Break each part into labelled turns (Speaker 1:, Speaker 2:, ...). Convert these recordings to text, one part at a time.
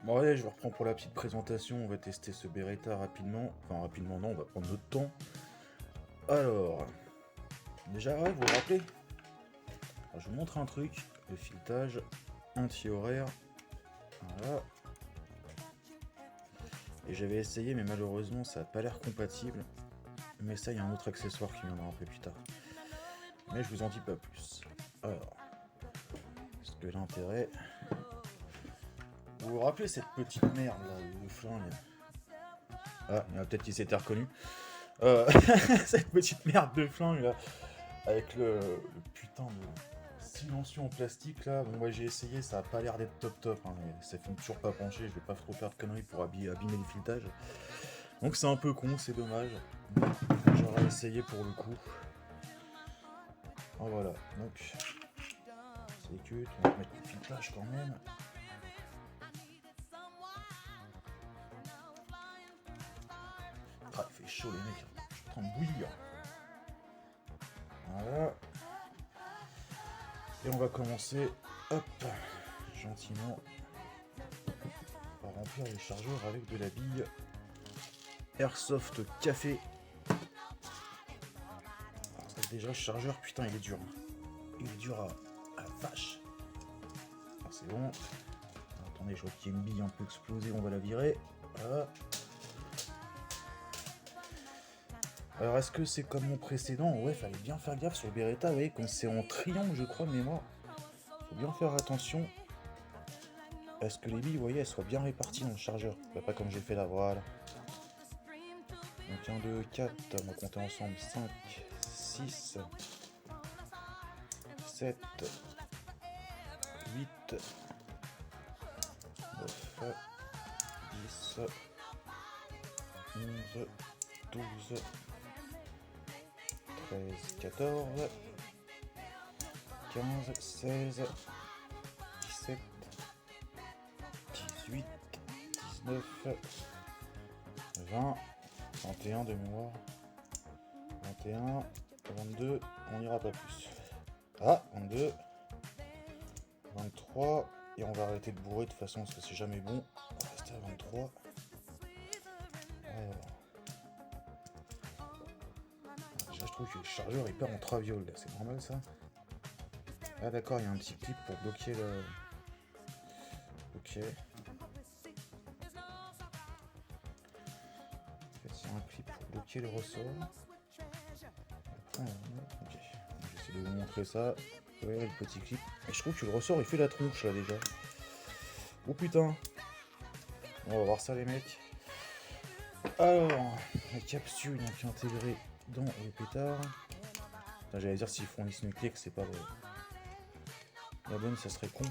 Speaker 1: Bon allez, je vous reprends pour la petite présentation, on va tester ce Beretta rapidement. Enfin rapidement non, on va prendre notre temps. Alors, déjà ouais, vous vous rappelez. Alors, je vous montre un truc, le filetage anti-horaire. Voilà. Et j'avais essayé mais malheureusement ça n'a pas l'air compatible. Mais ça il y a un autre accessoire qui viendra un peu plus tard. Mais je vous en dis pas plus. Alors, parce que l'intérêt... Vous vous rappelez cette petite merde là, le flingue. Ah, il y en a peut-être qui s'étaient reconnus. Cette petite merde de flingue là, avec le putain de silencieux en plastique là. Bon, moi j'ai essayé, ça a pas l'air d'être top hein, mais ça finit toujours pas pencher. Je vais pas trop faire de conneries pour abîmer le filetage. Donc c'est un peu con, c'est dommage. J'aurais essayé pour le coup. Oh, voilà, donc c'est cute, on va mettre le filetage quand même. Ah, il fait chaud les mecs, je suis en train de bouillir. Voilà. Et on va commencer, hop, gentiment, par remplir les chargeurs avec de la bille Airsoft Café. Alors, déjà, le chargeur, putain, il est dur. Il est dur à la vache. Alors, c'est bon. Alors, attendez, je vois qu'il y a une bille un peu explosée, on va la virer. Voilà. Alors, est-ce que c'est comme mon précédent? Ouais, fallait bien faire gaffe sur le Beretta, vous voyez, comme c'est en triangle, je crois, de mémoire. Faut bien faire attention à ce que les billes, vous voyez, elles soient bien réparties dans le chargeur. Pas comme j'ai fait là, voilà. Donc 1, 2, 4, on va compter ensemble. 5, 6, 7, 8, 9, 10, 11, 12, 13, 14, 15, 16, 17, 18, 19, 20, 21 de mémoire, 21, 22, on n'ira pas plus. Ah, 22, 23, et on va arrêter de bourrer de toute façon parce que c'est jamais bon. On va rester à 23. Alors. Déjà, je trouve que le chargeur il part en traviole là, c'est normal ça? Ah d'accord, il y a un petit clip pour bloquer le... Ok. En fait, il y a un clip pour bloquer le ressort. Après, ok. J'essaie de vous montrer ça. Ouais, le petit clip. Et je trouve que le ressort il fait la tronche là déjà. Oh putain. On va voir ça les mecs. Alors, la capsule donc intégrée dans le pétard. J'allais dire s'ils font lisse nucléaire que c'est pas la bonne, ça serait con.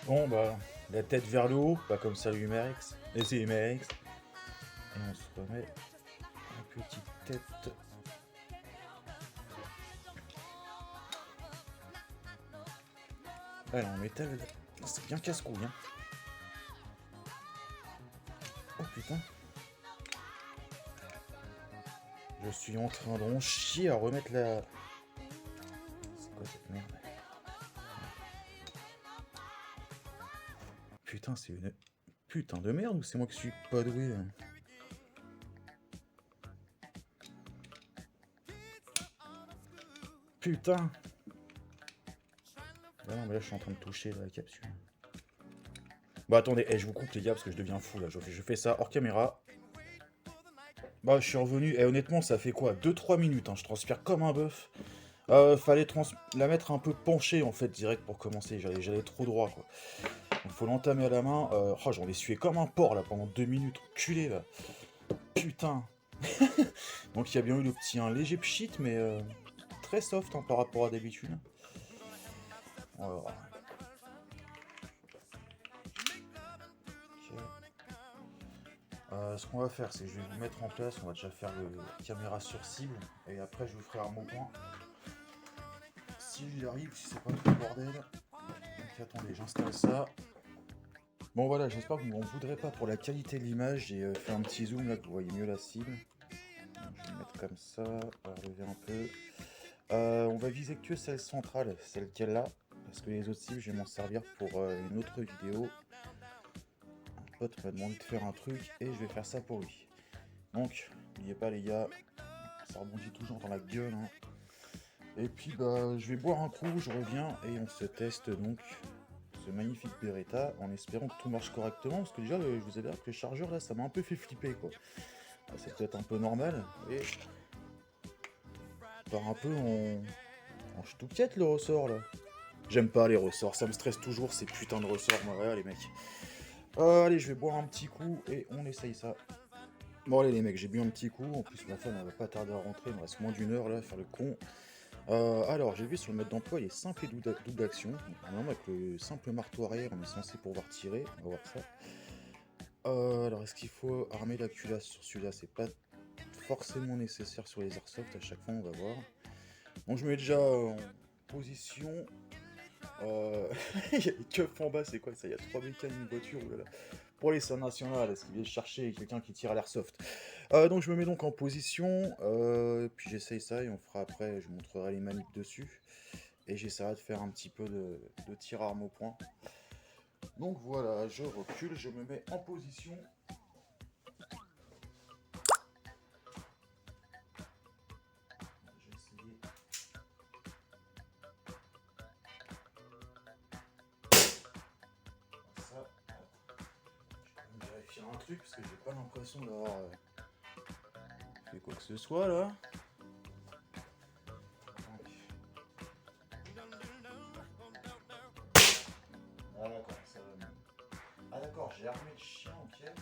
Speaker 1: Bon bah, la tête vers le haut, pas comme ça l'UMRX. Et c'est UMRX. Et on se remet la petite tête. Allez, en métal, c'est bien casse-couille. Hein. Oh putain. Je suis en train d'en chier à remettre la... C'est quoi cette merde? Putain, c'est une putain de merde ou c'est moi qui suis pas doué? Putain. Ah non mais là je suis en train de toucher la capsule. Bah attendez, je vous coupe les gars parce que je deviens fou là. Je fais ça hors caméra. Bah je suis revenu, et honnêtement ça fait quoi 2-3 minutes, hein. Je transpire comme un bœuf. Fallait la mettre un peu penchée en fait direct pour commencer, j'allais trop droit quoi. Donc faut l'entamer à la main. Oh, j'en ai sué comme un porc là pendant 2 minutes, enculé là. Putain. Donc il y a bien eu le petit un léger pchit mais très soft hein, par rapport à d'habitude. Alors. Ce qu'on va faire, c'est que je vais vous mettre en place, on va déjà faire le caméra sur cible, et après je vous ferai un bon point. Si j'y arrive, si c'est pas trop le bordel. Donc attendez, j'installe ça. Bon voilà, j'espère que vous m'en voudrez pas pour la qualité de l'image, j'ai fait un petit zoom là que vous voyez mieux la cible. Donc, je vais mettre comme ça, on va relever un peu. On va viser que celle centrale, celle qu'elle a, parce que les autres cibles je vais m'en servir pour une autre vidéo. pote m'a demandé de faire un truc et je vais faire ça pour lui. Donc, n'oubliez pas les gars, ça rebondit toujours dans la gueule. Hein. Et puis bah je vais boire un coup, je reviens et on se teste donc ce magnifique Beretta en espérant que tout marche correctement. Parce que déjà je vous avais dit que le chargeur là ça m'a un peu fait flipper quoi. C'est peut-être un peu normal et part un peu en ch'touquette le ressort là. J'aime pas les ressorts, ça me stresse toujours ces putains de ressorts, moi ouais les mecs. Allez je vais boire un petit coup et on essaye ça. Bon allez les mecs, j'ai bu un petit coup, en plus ma femme elle va pas tarder à rentrer, il me reste moins d'une heure là à faire le con. Alors j'ai vu sur le mode d'emploi il est simple et double action. Donc, normalement avec le simple marteau arrière on est censé pouvoir tirer, on va voir ça. Alors est-ce qu'il faut armer la culasse sur celui-là? C'est pas forcément nécessaire sur les airsoft, à chaque fois on va voir. Donc je me mets déjà en position. Il y a des keufs en bas, c'est quoi ça? Il y a 3 mécanes, une voiture, oulala. Pour les salles nationales, est-ce qu'il vient chercher quelqu'un qui tire à l'airsoft? Donc je me mets donc en position, puis j'essaye ça et on fera après, je vous montrerai les manips dessus. Et j'essaierai de faire un petit peu de tir arme au point. Donc voilà, je recule, je me mets en position. Je vais essayer. Ça, je vais vérifier un truc parce que j'ai pas l'impression d'avoir fait quoi que ce soit là. Ah d'accord, ça va mieux. Ah d'accord, j'ai armé le chien, ok.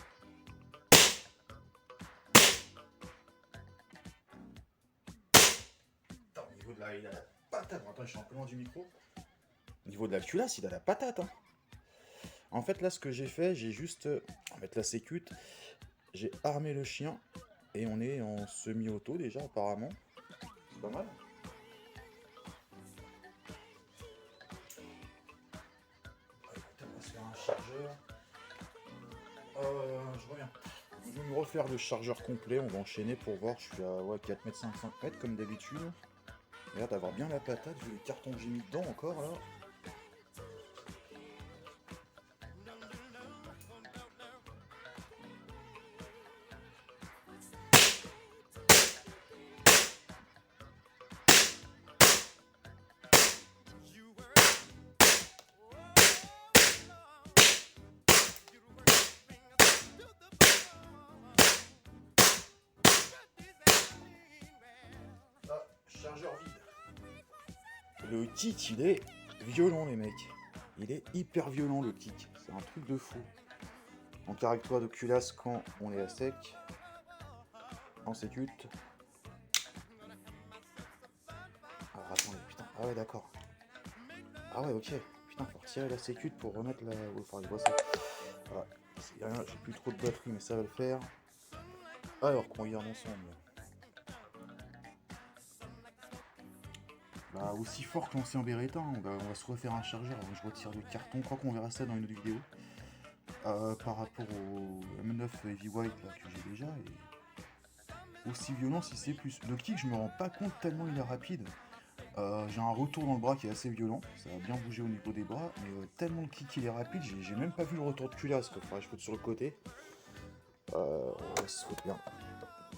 Speaker 1: Putain, au niveau de la... Il a la patate. Attends, je suis un peu loin du micro. Au niveau de la culasse, il a la patate. Hein. En fait, là, ce que j'ai fait, j'ai juste... On va mettre la sécute. J'ai armé le chien. Et on est en semi-auto déjà, apparemment. C'est pas mal. Écoutez, on va se faire un chargeur. Je reviens. Je vais me refaire le chargeur complet. On va enchaîner pour voir. Je suis à 4 mètres 5 cm comme d'habitude. Il a l'air d'avoir bien la patate, vu les cartons que j'ai mis dedans encore là. Ah, chargeur vide. Le kick, il est violent, les mecs. Il est hyper violent, le kick. C'est un truc de fou. Donc, arrête-toi de culasse quand on est à sec. En sécute. Alors, attendez, putain. Ah ouais, d'accord. Ah ouais, ok. Putain, faut retirer la sécute pour remettre la... Oh, faut que je vois ça. Voilà. C'est rien, j'ai plus trop de batterie, mais ça va le faire. Alors, qu'on regarde ensemble. Bah, aussi fort que l'ancien Beretta, hein. On va se refaire un chargeur. Alors, je retire le carton, je crois qu'on verra ça dans une autre vidéo. Par rapport au M9 Heavyweight là, que j'ai déjà. Et aussi violent si c'est plus. Le kick, je me rends pas compte tellement il est rapide. J'ai un retour dans le bras qui est assez violent. Ça va bien bouger au niveau des bras. Mais tellement le kick il est rapide, j'ai même pas vu le retour de culasse. Faudrait que je foute sur le côté. On va se foutre bien.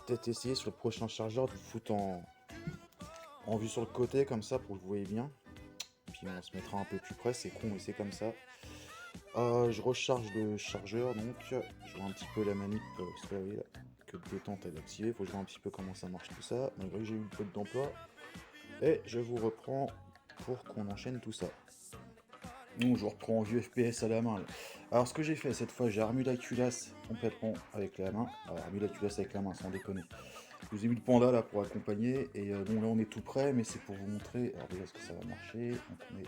Speaker 1: Peut-être essayer sur le prochain chargeur de vous foutre en vue sur le côté comme ça pour que vous voyez bien. Puis on se mettra un peu plus près, c'est con mais c'est comme ça. Je recharge le chargeur donc je vois un petit peu la manip que de détente elle est activée. Faut que je vois un petit peu comment ça marche tout ça, malgré que j'ai eu le code d'emploi. Et je vous reprends pour qu'on enchaîne tout ça. Donc je reprends en vue FPS à la main. Là. Alors ce que j'ai fait cette fois, j'ai armé la culasse complètement avec la main. Alors armé la culasse avec la main sans déconner. Je vous ai mis le panda là pour accompagner. Et bon là on est tout prêt, mais c'est pour vous montrer. Alors déjà est-ce que ça va marcher. Donc on est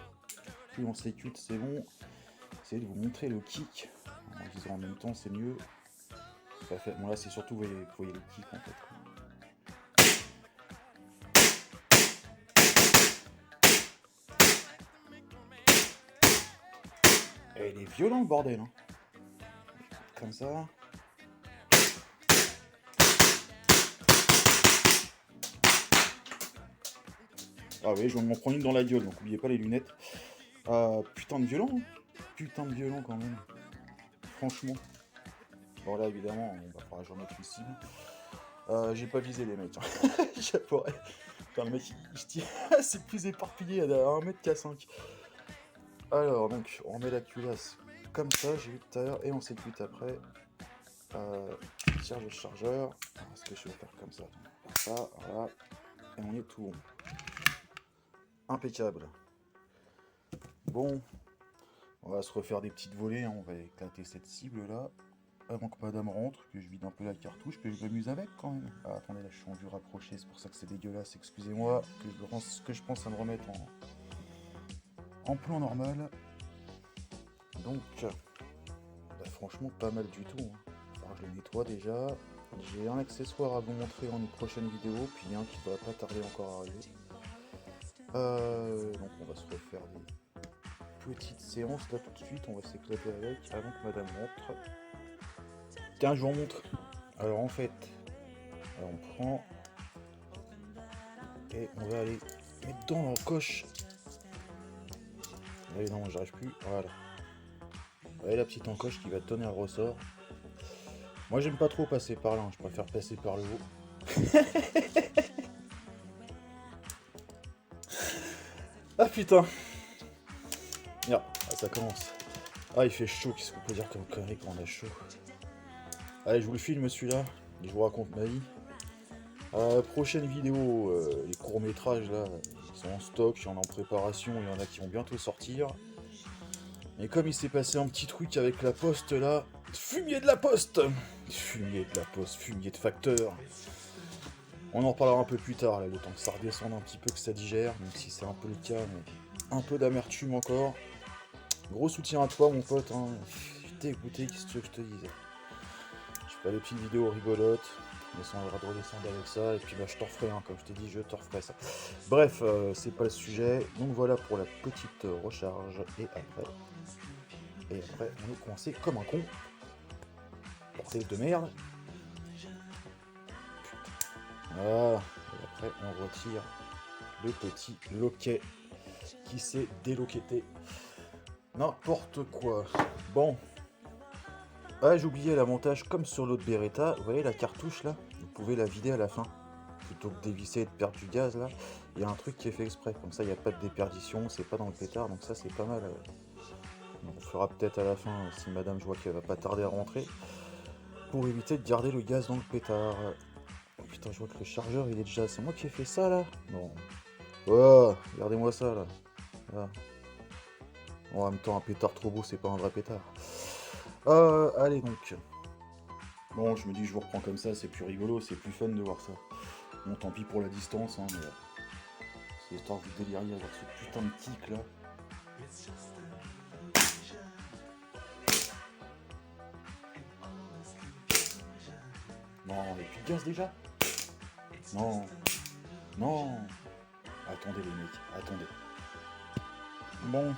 Speaker 1: plus en sécute, c'est bon. Essayez de vous montrer le kick. En disant en même temps c'est mieux. Bon là c'est surtout vous voyez le kick en fait. Et il est violent le bordel. Hein. Comme ça. Ah oui, je vais m'en prendre une dans la gueule, donc n'oubliez pas les lunettes. Putain de violent, hein. Putain de violent quand même. Franchement. Bon là évidemment, il va falloir que j'en mette une cible. J'ai pas visé les mecs. Putain, le mec il se tire, c'est plus éparpillé à 1 mètre qu'à 5. Alors donc on met la culasse comme ça, j'ai vu tout à l'heure, et on s'écoute après. Tire le chargeur. Ce que je vais faire comme ça. Ça, voilà. Et on est tout bon. Impeccable. Bon, on va se refaire des petites volées, hein. On va éclater cette cible là. Avant que madame rentre, que je vide un peu la cartouche, que je m'amuse avec quand même. Ah, attendez, là je suis en vue rapprochée, c'est pour ça que c'est dégueulasse, excusez-moi, que je pense à me remettre en plan normal. Donc, bah, franchement pas mal du tout, hein. Alors, je le nettoie déjà. J'ai un accessoire à vous montrer en une prochaine vidéo, puis un qui va pas tarder encore à arriver. Donc on va se refaire des petites séances là tout de suite, on va s'éclater avec avant que madame rentre. Tiens, je vous montre. Alors en fait, on prend et on va aller mettre dans l'encoche. Allez, non, j'arrive plus. Voilà. Vous voyez la petite encoche qui va donner un ressort. Moi, j'aime pas trop passer par là, hein. Je préfère passer par le haut. Ah putain. Merde, ça commence. Ah, il fait chaud, qu'est-ce qu'on peut dire comme connerie quand on a chaud. Allez, je vous le filme celui-là, et je vous raconte ma vie. Prochaine vidéo, les courts-métrages là, ils sont en stock, il y en a en préparation, il y en a qui vont bientôt sortir. Et comme il s'est passé un petit truc avec la poste là, fumier de la poste, fumier de facteur. On en reparlera un peu plus tard, là, le temps que ça redescende un petit peu, que ça digère, même si c'est un peu le cas, mais un peu d'amertume encore. Gros soutien à toi mon pote, hein. T'es écouté, qu'est-ce que tu veux que je te dise? Je fais des petites vidéos rigolotes, mais on va redescendre avec ça, et puis bah je t'en referai, hein, comme je t'ai dit, je t'en referai ça. Bref, c'est pas le sujet, donc voilà pour la petite recharge, et après on est coincé comme un con. Bordel de merde. Voilà, et après on retire le petit loquet qui s'est déloqueté. N'importe quoi. Bon. Ah, j'ai oublié l'avantage, comme sur l'autre Beretta, vous voyez la cartouche là, vous pouvez la vider à la fin. Plutôt que dévisser et de perdre du gaz là, il y a un truc qui est fait exprès. Comme ça, il n'y a pas de déperdition, c'est pas dans le pétard, donc ça c'est pas mal. On fera peut-être à la fin, si madame, je vois qu'elle va pas tarder à rentrer, pour éviter de garder le gaz dans le pétard. Oh putain, je vois que le chargeur il est déjà... C'est moi qui ai fait ça là? Non. Oh, regardez-moi ça là. Voilà. Bon, en même temps, un pétard trop beau, c'est pas un vrai pétard. Allez donc. Bon, je me dis, je vous reprends comme ça, c'est plus rigolo, c'est plus fun de voir ça. Bon, tant pis pour la distance, hein, mais c'est histoire que vous déliriez avec ce putain de tic là. Non, il n'y a plus de gaz déjà? Non. Non. Attendez les mecs, attendez. Bon.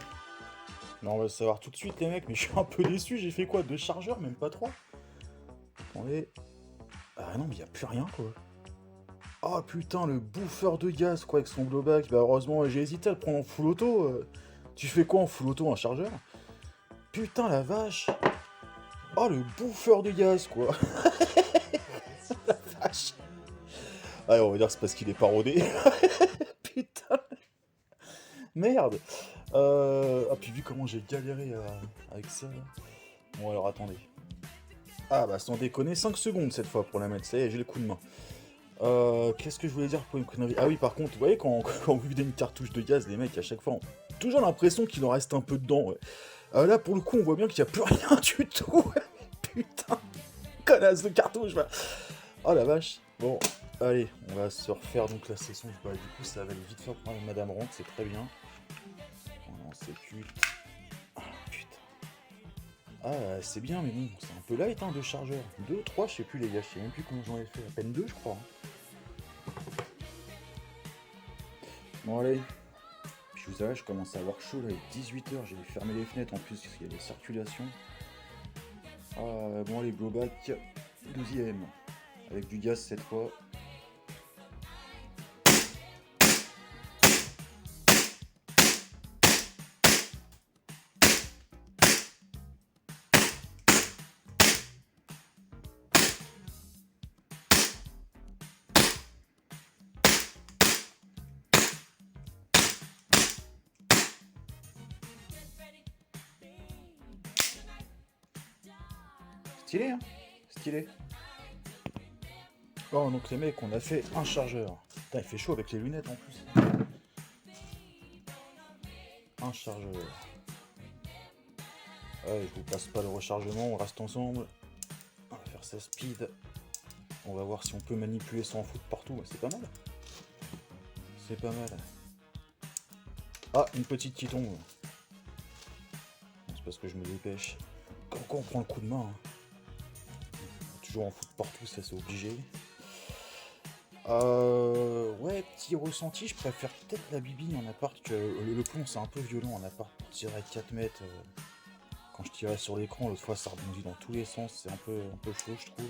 Speaker 1: Là, on va le savoir tout de suite les mecs, mais je suis un peu déçu, j'ai fait quoi? 2 chargeurs, même pas 3? Attendez. Ah non, mais il n'y a plus rien quoi. Oh putain, le bouffeur de gaz quoi, avec son blowback. Bah heureusement, j'ai hésité à le prendre en full auto. Tu fais quoi en full auto, un chargeur? Putain la vache. Oh le bouffeur de gaz quoi. La vache. Ah, on va dire c'est parce qu'il est pas rodé. Putain. Merde. Ah puis vu comment j'ai galéré avec ça là. Bon alors attendez. Ah bah sans déconner, 5 secondes cette fois pour la mettre, ça y est, j'ai le coup de main. Qu'est-ce que je voulais dire pour une connerie? Ah oui, par contre, vous voyez, quand vous videz une cartouche de gaz, les mecs, à chaque fois, ont toujours l'impression qu'il en reste un peu dedans, ouais. Là, pour le coup, on voit bien qu'il n'y a plus rien du tout. Putain, connasse de cartouche, va. Oh la vache. Bon, allez, on va se refaire donc la session. Bah, du coup, ça va aller vite faire pour madame rentre, c'est très bien. On s'écoute. Ah, putain. Ah, c'est bien, mais bon, c'est un peu light, hein, de chargeurs. 2, 3, je sais plus, les gars, je sais même plus comment j'en ai fait. À peine 2, je crois. Hein. Bon, allez. Puis vous savez, je commence à avoir chaud, là, il est 18h, j'ai fermé les fenêtres en plus, parce qu'il y a des circulations. Bon, allez, blowback, 12ème. Avec du gaz cette fois. Stylé, hein. Stylé. Oh, donc les mecs, on a fait un chargeur. Putain, il fait chaud avec les lunettes en plus. Un chargeur. Ouais, je vous passe pas le rechargement, on reste ensemble. On va faire ça speed. On va voir si on peut manipuler ça en foot partout. C'est pas mal. C'est pas mal. Ah, une petite qui tombe. C'est parce que je me dépêche. Quand on prend le coup de main. Hein. Toujours en foot partout, ça c'est obligé. Ouais, petit ressenti, je préfère peut-être la bibine en appart que le plomb, c'est un peu violent en appart pour tirer à 4 mètres. Quand je tirais sur l'écran, l'autre fois ça rebondit dans tous les sens, c'est un peu chaud je trouve.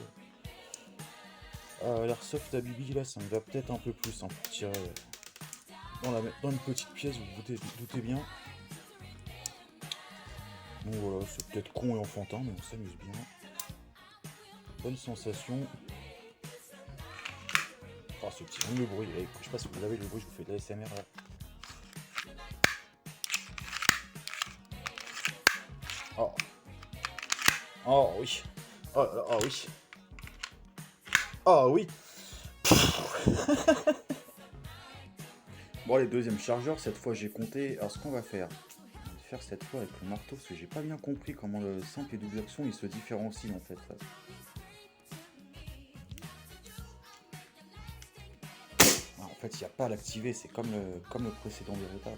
Speaker 1: L'airsoft à bibi là, ça me va peut-être un peu plus hein, pour tirer dans une petite pièce, vous doutez bien. Bon voilà, c'est peut-être con et enfantin, mais on s'amuse bien. Bonne sensation. Oh, ce petit le bruit, je sais pas si vous avez le bruit, je vous fais de l'ASMR là. Oh. Oh oui. Oh là là, oh oui. Oh oui. Bon, les deuxièmes chargeurs, cette fois j'ai compté. Alors ce qu'on va faire, on va faire cette fois avec le marteau, parce que j'ai pas bien compris comment le simple et double action il se différencie en fait. Alors, en fait, il n'y a pas à l'activer, c'est comme le précédent Beretta.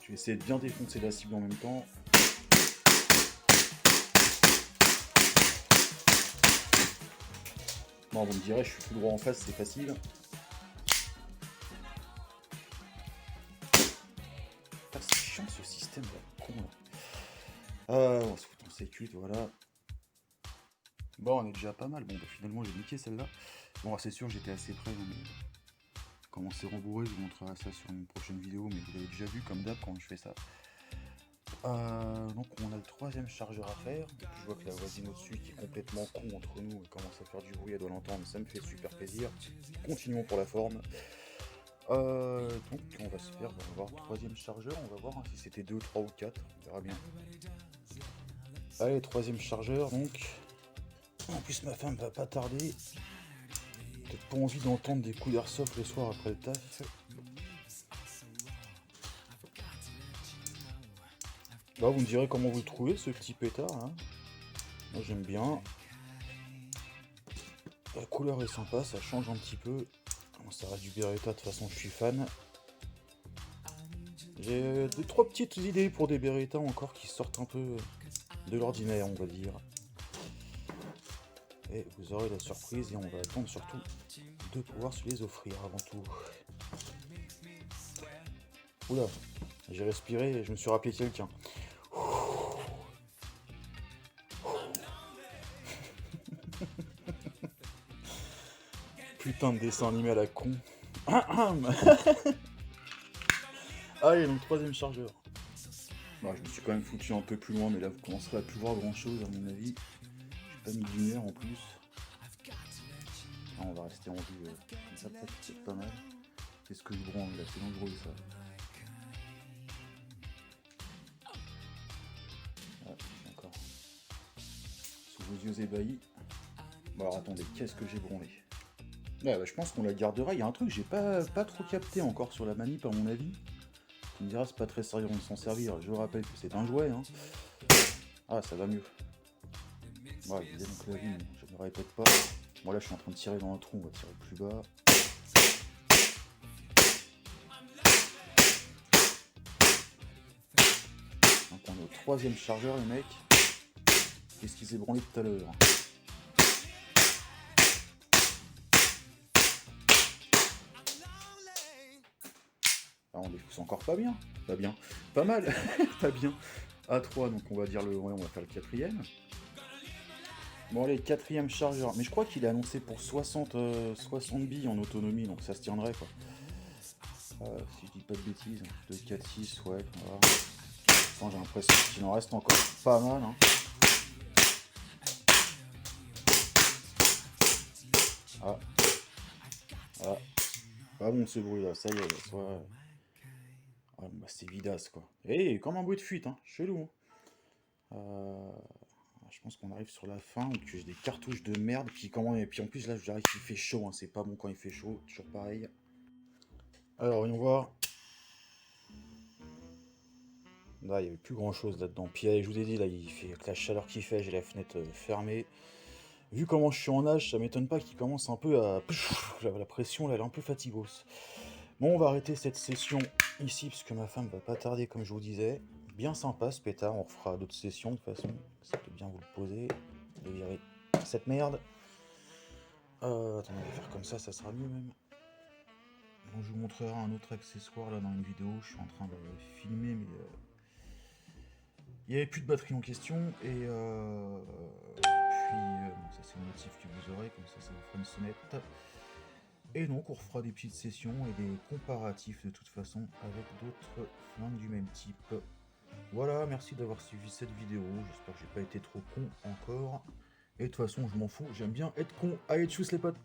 Speaker 1: Je vais essayer de bien défoncer la cible en même temps. Bon, vous me direz, je suis tout droit en face, c'est facile. Ah, c'est chiant ce système là, con là. On va se foutre en sécu, voilà. Bon, on est déjà pas mal. Bon, bah, finalement, j'ai niqué celle-là. Bon, c'est sûr, j'étais assez près. Mais... Comment c'est rembourré, je vous montrerai ça sur une prochaine vidéo, mais vous l'avez déjà vu comme d'hab quand je fais ça. Donc on a le troisième chargeur à faire. Et puis je vois que la voisine au-dessus qui est complètement con entre nous, elle commence à faire du bruit, elle doit l'entendre, ça me fait super plaisir. Continuons pour la forme. Donc on va se faire, on va voir troisième chargeur, on va voir hein, si c'était 2, 3 ou 4, on verra bien. Allez, troisième chargeur donc. En plus ma femme va pas tarder. Peut-être pas envie d'entendre des coups d'airsoft le soir après le taf. Bah, vous me direz comment vous le trouvez ce petit pétard hein. Moi j'aime bien. La couleur est sympa, ça change un petit peu. Bon, ça reste du Beretta, de toute façon je suis fan. J'ai 2-3 petites idées pour des Beretta encore qui sortent un peu de l'ordinaire on va dire. Et vous aurez la surprise et on va attendre surtout de pouvoir se les offrir avant tout. Oula, j'ai respiré et je me suis rappelé quelqu'un. Putain de dessin animé à la con. Allez, donc troisième chargeur. Bon, je me suis quand même foutu un peu plus loin, mais là vous commencerez à plus voir grand chose à mon avis. J'ai pas mis de lumière en plus. Ah, on va rester en vue comme ça, peut-être c'est pas mal. Qu'est-ce que je branle là, c'est dangereux ça. Ah, d'accord. Sous vos yeux ébahis. Bon alors attendez, qu'est-ce que j'ai branlé? Ouais, bah, je pense qu'on la gardera. Il y a un truc que j'ai pas trop capté encore sur la manip à mon avis. Tu me diras, c'est pas très sérieux de s'en servir. Je rappelle que c'est un jouet. Hein. Ah, ça va mieux. Ouais, je disais donc la vie, je ne me répète pas. Bon, là, je suis en train de tirer dans un trou. On va tirer plus bas. Donc, on est au troisième chargeur, les mecs. Qu'est-ce qui s'est branlé tout à l'heure? Ah, on défonce encore pas bien. Pas bien. Pas mal. Pas bien. A3, donc on va dire le. Ouais, on va faire le quatrième. Bon allez, quatrième chargeur. Mais je crois qu'il est annoncé pour 60 billes en autonomie, donc ça se tiendrait quoi. Si je dis pas de bêtises. 2, 4, 6, ouais. Voilà. J'ai l'impression qu'il en reste encore pas mal. Hein. Ah. Ah. Pas bon ce bruit là, ça y est, là, soit. Ah, bon, bah, c'est vidasse quoi. Et comme un bruit de fuite, hein, chelou. Hein. Je pense qu'on arrive sur la fin, que j'ai des cartouches de merde, puis comment, et puis en plus là, j'arrive qu'il fait chaud, hein, c'est pas bon quand il fait chaud, toujours pareil. Alors, voyons voir. Là, il n'y avait plus grand chose là-dedans. Puis je vous ai dit, là, il fait avec la chaleur qu'il fait, j'ai la fenêtre fermée. Vu comment je suis en âge, ça m'étonne pas qu'il commence un peu à. La pression, là, elle est un peu fatigos. Bon, on va arrêter cette session ici, parce que ma femme va pas tarder, comme je vous disais. Bien sympa ce pétard, on refera d'autres sessions de toute façon. Ça peut bien vous le poser. De virer cette merde. Attendez, on va faire comme ça sera mieux même. Bon, je vous montrerai un autre accessoire là dans une vidéo. Je suis en train de filmer, mais il n'y avait plus de batterie en question. Et puis, ça c'est le motif que vous aurez, comme ça vous fera une sonnette. Et donc on refera des petites sessions et des comparatifs de toute façon avec d'autres flingues du même type. Voilà, merci d'avoir suivi cette vidéo. J'espère que j'ai pas été trop con encore. Et de toute façon, je m'en fous, j'aime bien être con. Allez, tchuss les potes!